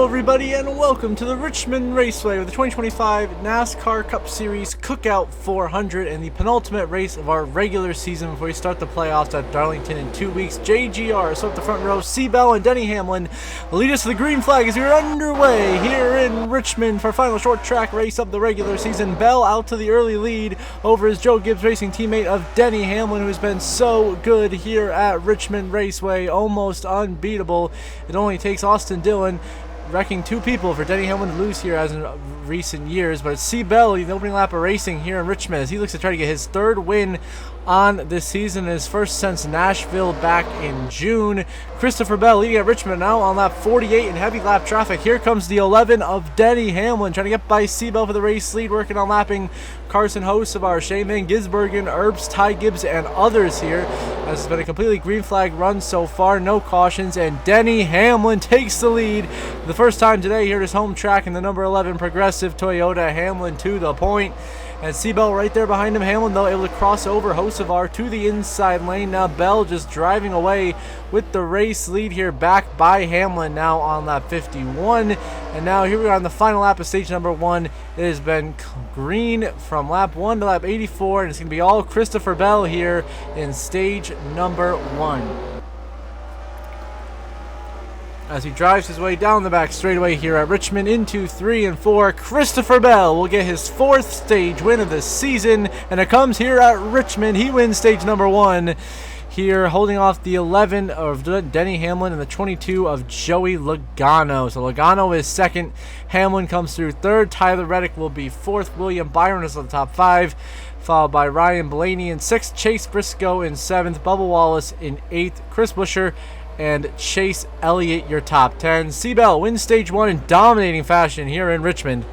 Hello everybody and welcome to the Richmond Raceway with the 2025 NASCAR Cup Series Cookout 400 and the penultimate race of our regular season before we start the playoffs at Darlington in 2 weeks. JGR, so up the front row, C-Bell and Denny Hamlin lead us to the green flag as we are underway here in Richmond for our final short track race of the regular season. Bell out to the early lead over his Joe Gibbs Racing teammate of Denny Hamlin, who has been so good here at Richmond Raceway, almost unbeatable. It only takes Austin Dillon wrecking two people for Denny Hamlin to lose here as in recent years, but it's C-Bell leading the opening lap of racing here in Richmond as he looks to try to get his third win on this season, his first since Nashville back in June. Christopher Bell leading at Richmond now on lap 48 in heavy lap traffic. Here comes the 11 of Denny Hamlin trying to get by C-Bell for the race lead, working on lapping Carson Hocevar, Shane Van Gisbergen, Erbs, Ty Gibbs, and others here. This has been a completely green flag run so far, no cautions, and Denny Hamlin takes the lead for the first time today here at his home track in the number 11 Progressive Toyota. Hamlin to the point. And C-Bell right there behind him. Hamlin, though, able to cross over Hocevar to the inside lane. Now Bell just driving away with the race lead here, back by Hamlin now on lap 51. And now here we are on the final lap of stage number 1. It has been green from lap 1 to lap 84, and it's going to be all Christopher Bell here in stage number 1. As he drives his way down the back straightaway here at Richmond into 3 and 4, Christopher Bell will get his 4th stage win of the season, and it comes here at Richmond. He wins stage number 1 here, holding off the 11 of Denny Hamlin and the 22 of Joey Logano. So Logano is second, Hamlin comes through third, Tyler Reddick will be fourth, William Byron is on the top 5, followed by Ryan Blaney in 6th, Chase Briscoe in 7th, Bubba Wallace in 8th, Chris Buescher and Chase Elliott your top 10. C-Bell wins stage 1 in dominating fashion here in Richmond.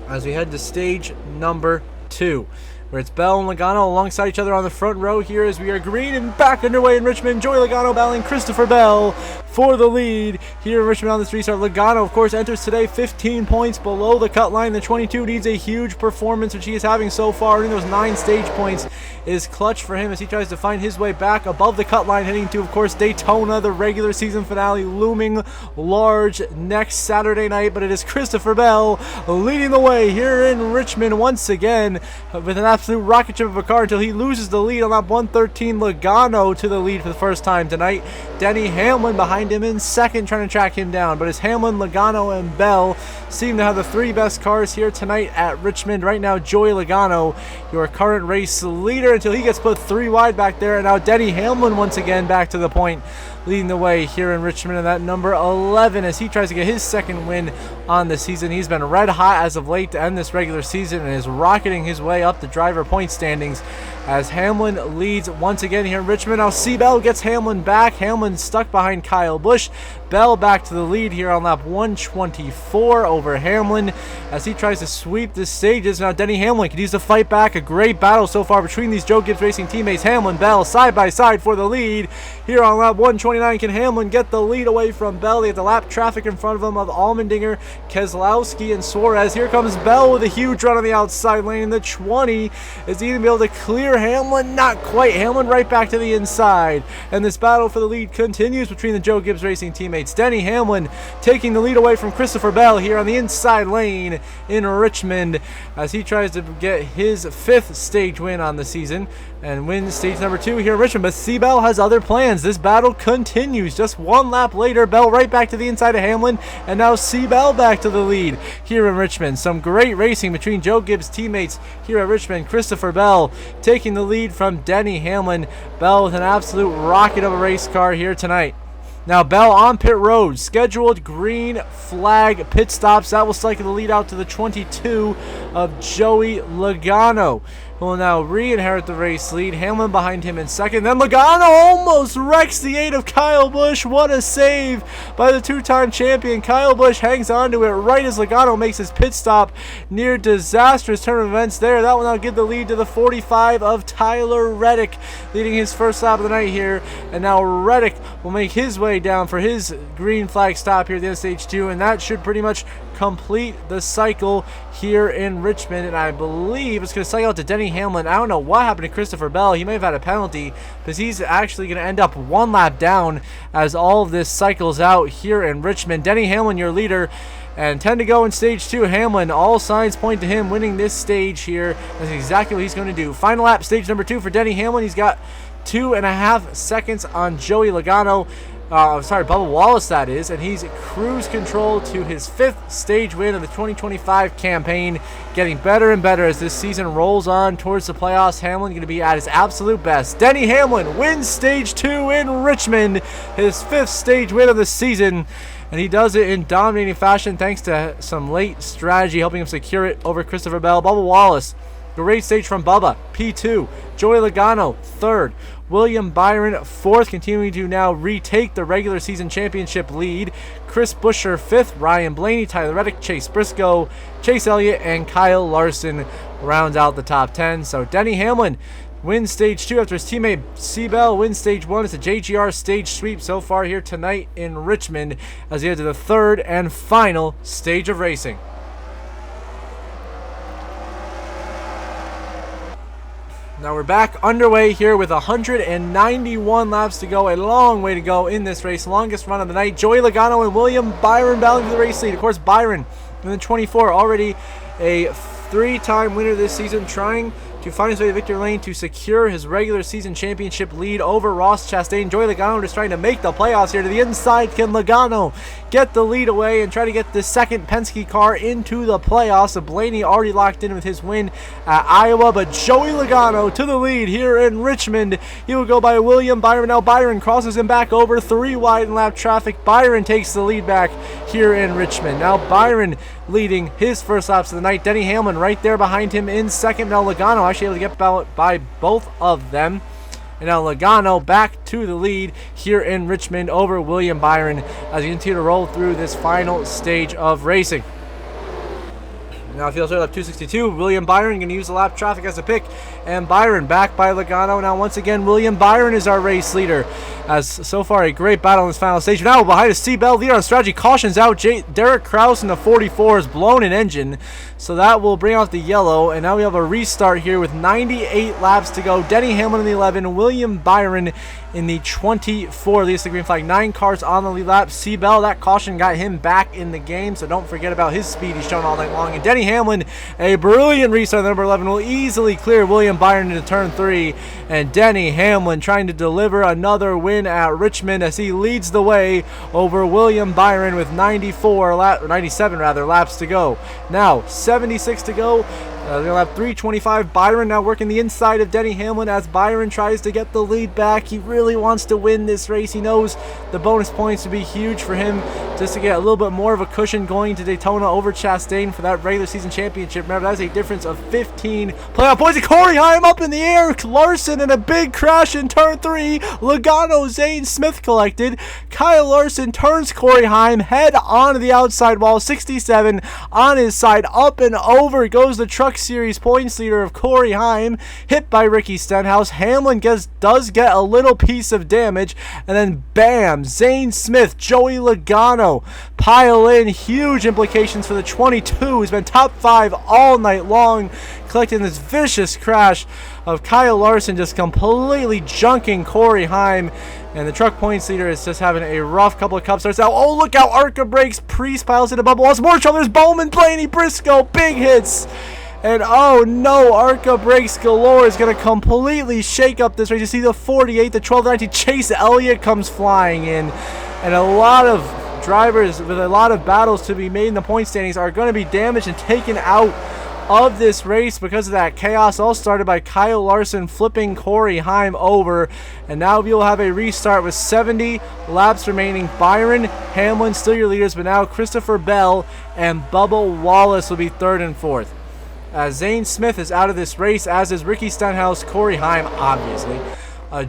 As we head to stage number 2, where it's Bell and Logano alongside each other on the front row here as we are green and back underway in Richmond. Joey Logano battling Christopher Bell for the lead here in Richmond on this restart. Logano, of course, enters today 15 points below the cut line. The 22 needs a huge performance, which he is having so far. Earning those 9 stage points is clutch for him as he tries to find his way back above the cut line, heading to, of course, Daytona, the regular season finale, looming large next Saturday night. But it is Christopher Bell leading the way here in Richmond once again with an absolute rocket ship of a car until he loses the lead on lap 113. Logano to the lead for the first time tonight. Denny Hamlin behind him in second, trying to track him down. But it's Hamlin, Logano, and Bell seem to have the 3 best cars here tonight at Richmond. Right now, Joey Logano, your current race leader, until he gets put 3 wide back there. And now Denny Hamlin once again back to the point, leading the way here in Richmond in that number 11 as he tries to get his 2nd win on the season. He's been red hot as of late to end this regular season and is rocketing his way up the driver point standings as Hamlin leads once again here in Richmond. Now C-Bell gets Hamlin back. Hamlin stuck behind Kyle Busch. Bell back to the lead here on lap 124 over Hamlin as he tries to sweep the stages. Now Denny Hamlin continues to fight back. A great battle so far between these Joe Gibbs Racing teammates. Hamlin, Bell side by side for the lead here on lap 129. Can Hamlin get the lead away from Bell? They have the lap traffic in front of him of Allmendinger, Keselowski, and Suarez. Here comes Bell with a huge run on the outside lane in the 20. Is he going to be able to clear Hamlin? Not quite. Hamlin right back to the inside. And this battle for the lead continues between the Joe Gibbs Racing teammates. Denny Hamlin taking the lead away from Christopher Bell here on the inside lane in Richmond as he tries to get his 5th stage win on the season and wins stage number 2 here in Richmond. But C-Bell has other plans. This battle continues. Just 1 lap later, Bell right back to the inside of Hamlin, and now C-Bell back to the lead here in Richmond. Some great racing between Joe Gibbs teammates here at Richmond. Christopher Bell taking the lead from Denny Hamlin. Bell with an absolute rocket of a race car here tonight. Now Bell on pit road, scheduled green flag pit stops. That will cycle the lead out to the 22 of Joey Logano, who will now re-inherit the race lead. Hamlin behind him in second. Then Logano almost wrecks the 8 of Kyle Busch. What a save by the 2-time champion. Kyle Busch hangs on to it right as Logano makes his pit stop. Near disastrous turn of events there. That will now give the lead to the 45 of Tyler Reddick, leading his first lap of the night here. And now Reddick will make his way down for his green flag stop here at the end of stage 2, and that should pretty much complete the cycle here in Richmond, and I believe it's going to cycle out to Denny Hamlin. I don't know what happened to Christopher Bell. He may have had a penalty, because he's actually going to end up one lap down as all of this cycles out here in Richmond. Denny Hamlin, your leader, and 10 to go in stage 2. Hamlin, all signs point to him winning this stage here. That's exactly what he's going to do. Final lap, stage number 2 for Denny Hamlin. He's got 2.5 seconds on Joey Logano. Bubba Wallace, that is, and he's cruise control to his 5th stage win of the 2025 campaign, getting better and better as this season rolls on towards the playoffs. Hamlin going to be at his absolute best. Denny Hamlin wins stage 2 in Richmond, his 5th stage win of the season, and he does it in dominating fashion thanks to some late strategy helping him secure it over Christopher Bell. Bubba Wallace, great stage from Bubba, P2. Joey Logano, 3rd. William Byron, 4th, continuing to now retake the regular season championship lead. Chris Buescher, 5th. Ryan Blaney, Tyler Reddick, Chase Briscoe, Chase Elliott, and Kyle Larson rounds out the top 10. So Denny Hamlin wins stage 2 after his teammate C-Bell wins stage 1. It's a JGR stage sweep so far here tonight in Richmond as he heads to the 3rd and final stage of racing. Now we're back underway here with 191 laps to go. A long way to go in this race. Longest run of the night. Joey Logano and William Byron battling for the race lead. Of course, Byron in the 24, already a 3-time winner this season, trying to find his way to victory lane to secure his regular season championship lead over Ross Chastain. Joey Logano just trying to make the playoffs here to the inside. Can Logano get the lead away and try to get the second Penske car into the playoffs? So Blaney already locked in with his win at Iowa, but Joey Logano to the lead here in Richmond. He will go by William Byron. Now Byron crosses him back over 3 wide in lap traffic. Byron takes the lead back here in Richmond. Now Byron leading his first laps of the night. Denny Hamlin right there behind him in second. Now Logano actually able to get by both of them. And now Logano back to the lead here in Richmond over William Byron as he continue to roll through this final stage of racing. Now if you'll start lap 262, William Byron going to use the lap traffic as a pick, and Byron back by Logano. Now once again, William Byron is our race leader, as so far a great battle in this final stage. Now behind us, C-Bell leader on strategy, cautions out Derek Kraus in the 44 has blown an engine, so that will bring off the yellow, and now we have a restart here with 98 laps to go. Denny Hamlin in the 11, William Byron in the 24, leads the green flag. 9 cars on the lead lap. C-Bell, that caution got him back in the game, so don't forget about his speed he's shown all night long. And Denny Hamlin, a brilliant restart, number 11, will easily clear William Byron into turn 3. And Denny Hamlin trying to deliver another win at Richmond as he leads the way over William Byron with 97 laps to go. Now 76 to go. They'll have 325. Byron now working the inside of Denny Hamlin as Byron tries to get the lead back. He really wants to win this race. He knows the bonus points would be huge for him just to get a little bit more of a cushion going to Daytona over Chastain for that regular season championship. Remember, that's a difference of 15 playoff points. Corey Heim up in the air. Larson in a big crash in turn 3. Logano, Zane Smith collected. Kyle Larson turns Corey Heim head onto the outside wall. 67 on his side. Up and over goes the Truck Series points leader of Corey Heim, hit by Ricky Stenhouse. Hamlin does get a little piece of damage, and then bam, Zane Smith, Joey Logano pile in. Huge implications for the 22, who's been top 5 all night long, collecting this vicious crash of Kyle Larson just completely junking Corey Heim. And the truck points leader is just having a rough couple of cup starts now. Oh, look out, ARCA breaks. Priest piles into Bubba Wallace. More trouble. There's Bowman, Blaney, Briscoe. Big hits. And oh no, ARCA breaks galore is going to completely shake up this race. You see the 48, the 12, the 19. Chase Elliott comes flying in. And a lot of drivers with a lot of battles to be made in the point standings are going to be damaged and taken out of this race because of that chaos. All started by Kyle Larson flipping Corey Heim over, and now we will have a restart with 70 laps remaining. Byron, Hamlin still your leaders, but now Christopher Bell and Bubba Wallace will be 3rd and 4th. Zane Smith is out of this race, as is Ricky Stenhouse, Corey Heim, obviously.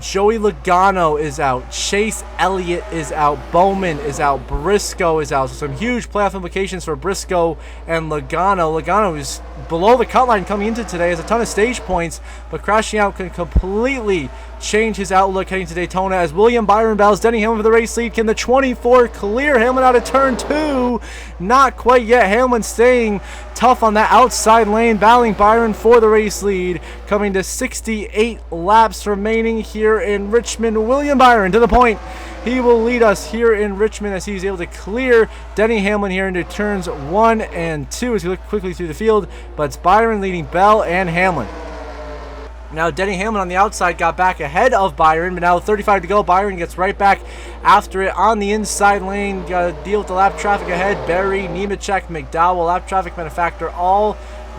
Joey Logano is out. Chase Elliott is out. Bowman is out. Briscoe is out. So some huge playoff implications for Briscoe and Logano. Logano is below the cut line coming into today, has a ton of stage points, but crashing out can completely change his outlook heading to Daytona as William Byron battles Denny Hamlin for the race lead. Can the 24 clear Hamlin out of turn 2? Not quite yet. Hamlin staying tough on that outside lane, battling Byron for the race lead. Coming to 68 laps remaining here in Richmond. William Byron to the point. He will lead us here in Richmond as he's able to clear Denny Hamlin here into turns 1 and 2 as we look quickly through the field. But it's Byron leading Bell and Hamlin. Now Denny Hamlin on the outside got back ahead of Byron, but now 35 to go. Byron gets right back after it on the inside lane. Got to deal with the lap traffic ahead. Berry, Nemechek, McDowell. Lap traffic been a factor all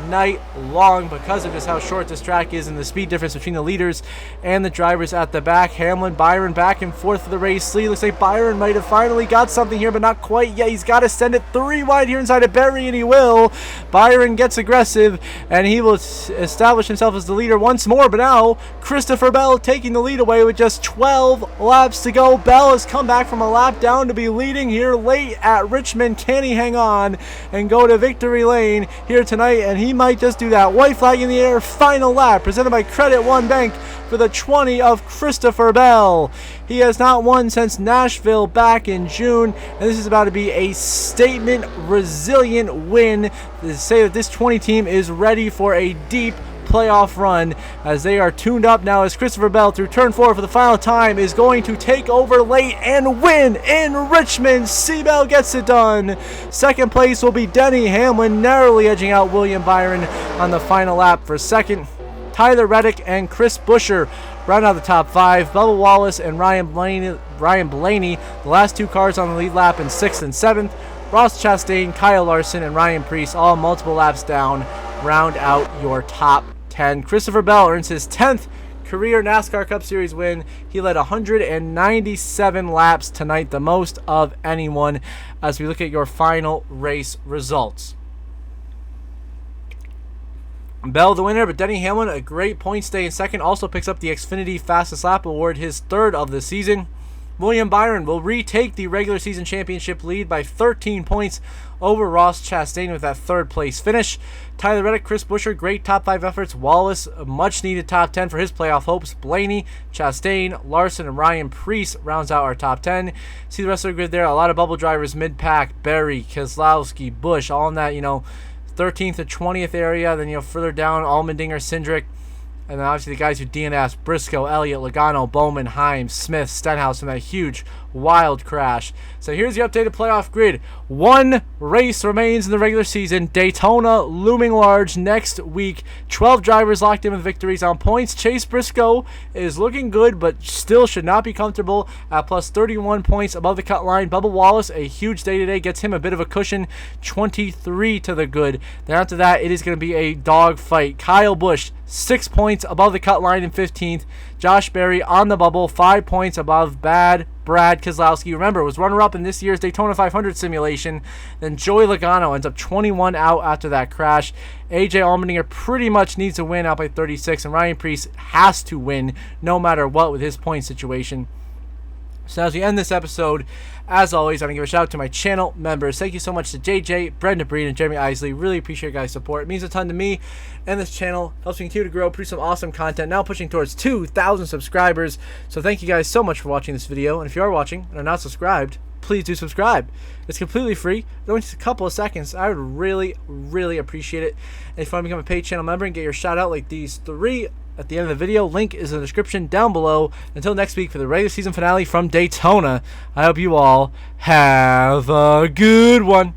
night long because of just how short this track is and the speed difference between the leaders and the drivers at the back. Hamlin, Byron back and forth for the race lead. Looks like Byron might have finally got something here, but not quite yet. He's got to send it 3 wide here inside of Berry, and he will. Byron gets aggressive, and he will establish himself as the leader once more, but now Christopher Bell taking the lead away with just 12 laps to go. Bell has come back from a lap down to be leading here late at Richmond. Can he hang on and go to victory lane here tonight? And he might just do that. White flag in the air, final lap, presented by Credit One Bank for the 20 of Christopher Bell. He has not won since Nashville back in June, and this is about to be a statement, resilient win to say that this 20 team is ready for a deep playoff run as they are tuned up now as Christopher Bell through turn 4 for the final time is going to take over late and win in Richmond. C-Bell gets it done. Second place will be Denny Hamlin, narrowly edging out William Byron on the final lap for second. Tyler Reddick and Chris Buescher round out the top 5. Bubba Wallace and Ryan Blaney, the last 2 cars on the lead lap in 6th and 7th. Ross Chastain, Kyle Larson, and Ryan Preece all multiple laps down round out your top 10. Christopher Bell earns his 10th career NASCAR Cup Series win. He led 197 laps tonight, the most of anyone, as we look at your final race results. Bell the winner, but Denny Hamlin, a great point stay in second, also picks up the Xfinity Fastest Lap Award, his 3rd of the season. William Byron will retake the regular season championship lead by 13 points over Ross Chastain with that 3rd place finish. Tyler Reddick, Chris Buescher, great top 5 efforts. Wallace, a much needed top 10 for his playoff hopes. Blaney, Chastain, Larson, and Ryan Preece rounds out our top 10. See the rest of the grid there. A lot of bubble drivers mid-pack. Berry, Keselowski, Busch, all in that, 13th to 20th area. Then, further down, Allmendinger, Cindric. And then obviously the guys who DNS, Briscoe, Elliott, Logano, Bowman, Himes, Smith, Stenhouse from that huge, wild crash. So here's the updated playoff grid. 1 race remains in the regular season. Daytona looming large next week. 12 drivers locked in with victories on points. Chase Briscoe is looking good, but still should not be comfortable at plus 31 points above the cut line. Bubba Wallace, a huge day today, gets him a bit of a cushion, 23 to the good. Then after that, it is going to be a dog fight. Kyle Busch, 6 points above the cut line in 15th. Josh Berry on the bubble, 5 points above bad Brad Keselowski. Remember, was runner-up in this year's Daytona 500 simulation. Then Joey Logano ends up 21 out after that crash. AJ Allmendinger pretty much needs to win out by 36, and Ryan Preece has to win no matter what with his point situation. So as we end this episode, as always, I'm going to give a shout out to my channel members. Thank you so much to JJ, Brendan Breen, and Jeremy Isley. Really appreciate your guys' support. It means a ton to me and this channel. Helps me continue to grow, produce some awesome content. Now pushing towards 2,000 subscribers. So thank you guys so much for watching this video. And if you are watching and are not subscribed, please do subscribe. It's completely free. It only takes a couple of seconds. I would really, really appreciate it. And if you want to become a paid channel member and get your shout out like these 3 at the end of the video, link is in the description down below. Until next week for the regular season finale from Daytona, I hope you all have a good one.